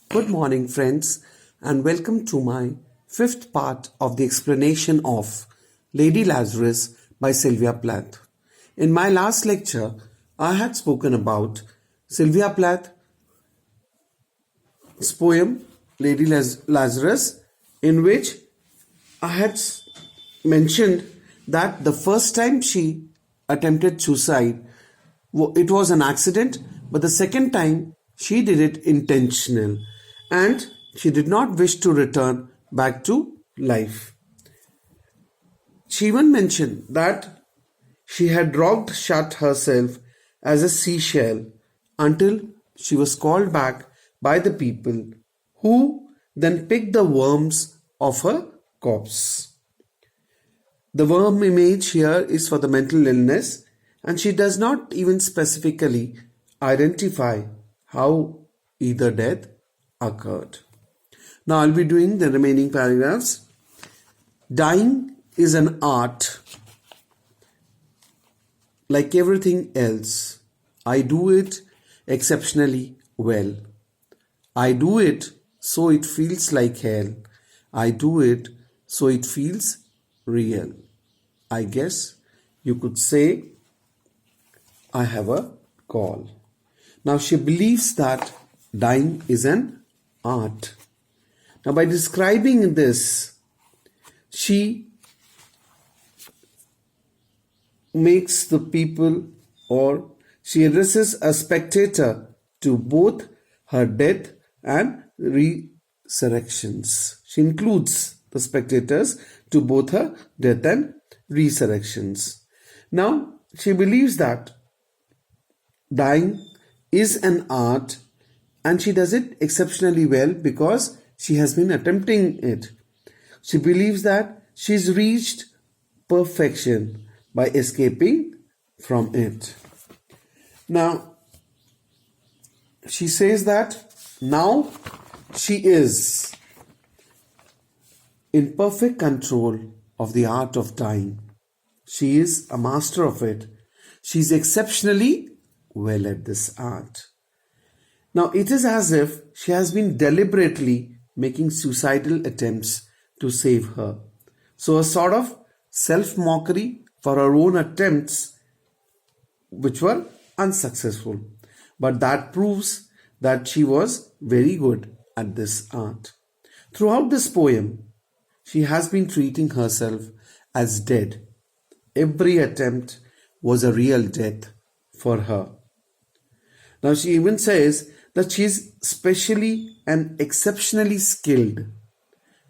Good morning, friends, and welcome to my fifth part of the explanation of Lady Lazarus by Sylvia Plath. In my last lecture, I had spoken about Sylvia Plath's poem Lady Lazarus, in which I had mentioned that the first time she attempted suicide, it was an accident, but the second time she did it intentional and she did not wish to return back to life. She even mentioned that she had rocked shut herself as a seashell until she was called back by the people, who then picked the worms of her corpse. The worm image here is for the mental illness, and she does not even specifically identify how either death occurred. Now I'll be doing the remaining paragraphs. Dying is an art like everything else. I do it exceptionally well. I do it so it feels like hell. I do it so it feels real. I guess you could say I have a call. Now she believes that dying is an art. Now by describing this, she makes the people, or she addresses a spectator to both her death and resurrections. She includes the spectators to both her death and resurrections. Now, she believes that dying is an art and she does it exceptionally well because she has been attempting it. She believes that she's reached perfection by escaping from it. Now, she says that now she is in perfect control of the art of dying. She is a master of it. She is exceptionally well at this art. Now, it is as if she has been deliberately making suicidal attempts to save her. So, a sort of self-mockery for her own attempts, which were unsuccessful. But that proves that she was very good at this art. Throughout this poem, she has been treating herself as dead. Every attempt was a real death for her. Now she even says that she is specially and exceptionally skilled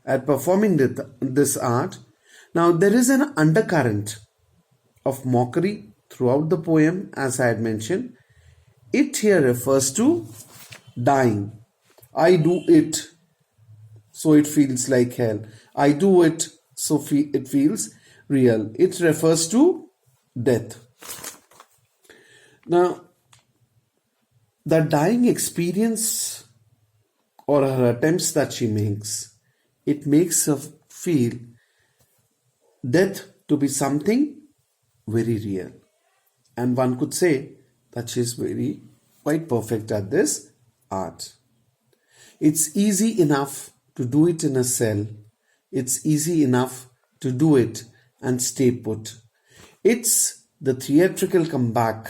at performing this art. Now there is an undercurrent of mockery throughout the poem, as I had mentioned. It here refers to dying. I do it so it feels like hell. I do it so it feels real. It refers to death. Now, the dying experience or her attempts that she makes, it makes her feel death to be something very real. And one could say that she is quite perfect at this art. It's easy enough to do it in a cell. It's easy enough to do it and stay put. It's the theatrical comeback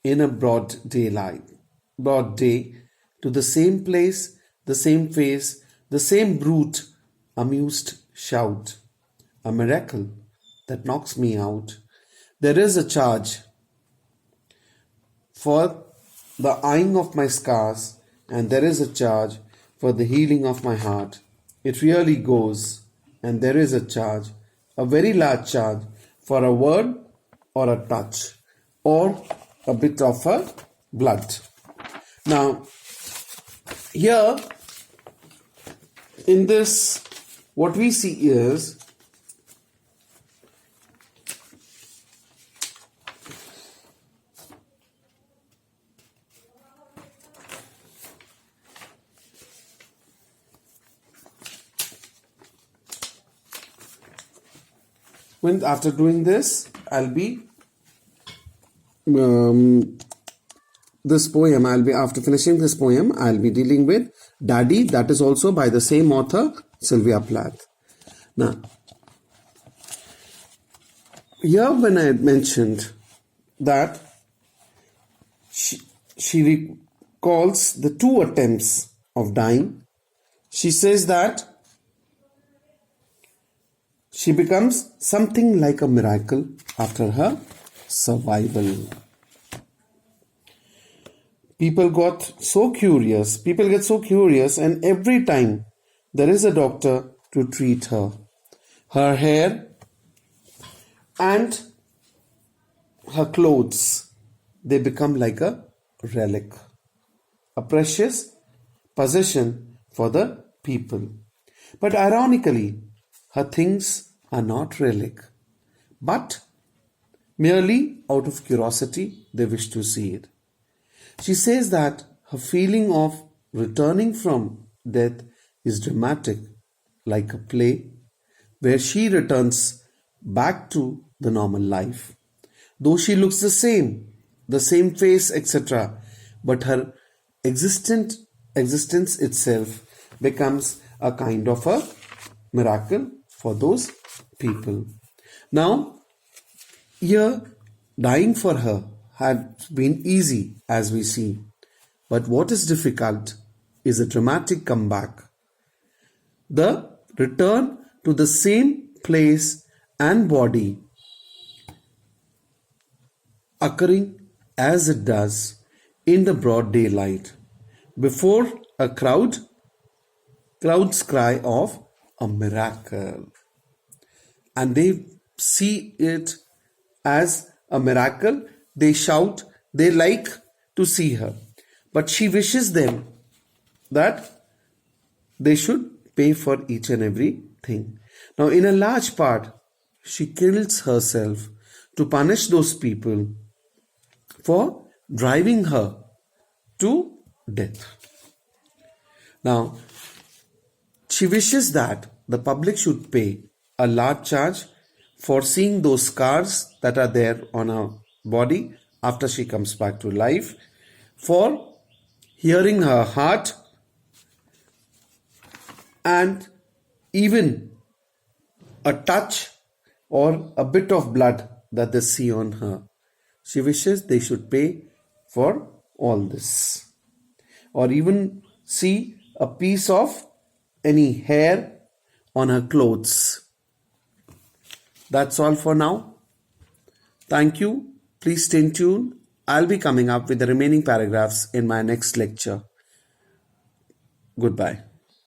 in a broad day to the same place, the same face, the same brute, amused shout. A miracle that knocks me out. There is a charge for the eyeing of my scars, and there is a charge for the healing of my heart. It really goes, and there is a charge, a very large charge, for a word or a touch, or a bit of a blood. Now, here in this, what we see is after doing this, I'll be this poem, after finishing this poem, I'll be dealing with Daddy, that is also by the same author, Sylvia Plath. Now, here when I mentioned that she recalls the 2 attempts of dying, she says that she becomes something like a miracle after her survival. People get so curious, and every time there is a doctor to treat her. Her hair and her clothes, they become like a relic, a precious possession for the people. But ironically, her things are not relic, but merely out of curiosity they wish to see it. She says that her feeling of returning from death is dramatic, like a play where she returns back to the normal life. Though she looks the same face, etc., but her existence itself becomes a kind of a miracle for those people. Now, here, dying for her had been easy, as we see, but what is difficult is a dramatic comeback. The return to the same place and body, occurring as it does in the broad daylight, before a crowd's cry of a miracle. And they see it as a miracle. They shout, they like to see her. But she wishes them that they should pay for each and everything. Now, in a large part, she kills herself to punish those people for driving her to death. Now, she wishes that the public should pay a large charge for seeing those scars that are there on her body after she comes back to life, for hearing her heart, and even a touch or a bit of blood that they see on her. She wishes they should pay for all this, or even see a piece of any hair on her clothes. That's all for now. Thank you. Please stay tuned. I'll be coming up with the remaining paragraphs in my next lecture. Goodbye.